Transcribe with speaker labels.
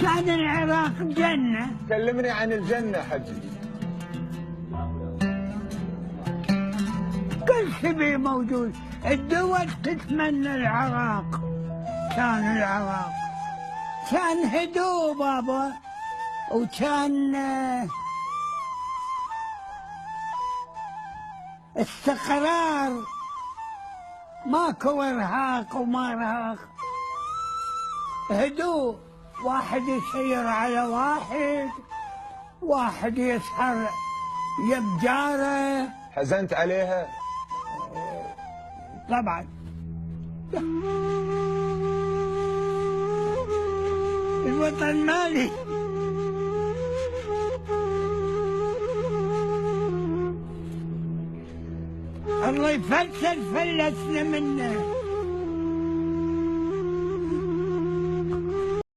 Speaker 1: كان العراق جنة.
Speaker 2: كلمني عن الجنة حجي.
Speaker 1: كل شيء موجود، الدول تتمنى العراق. كان العراق كان هدوء بابا، وكان استقرار، ماكو ارهاق وما ارهاق، هدوء، واحد يسير على واحد، واحد يسهر يم جاره.
Speaker 2: حزنت عليها؟
Speaker 1: طبعا. الوطن مالي. الله يفلسل فلسنا منه.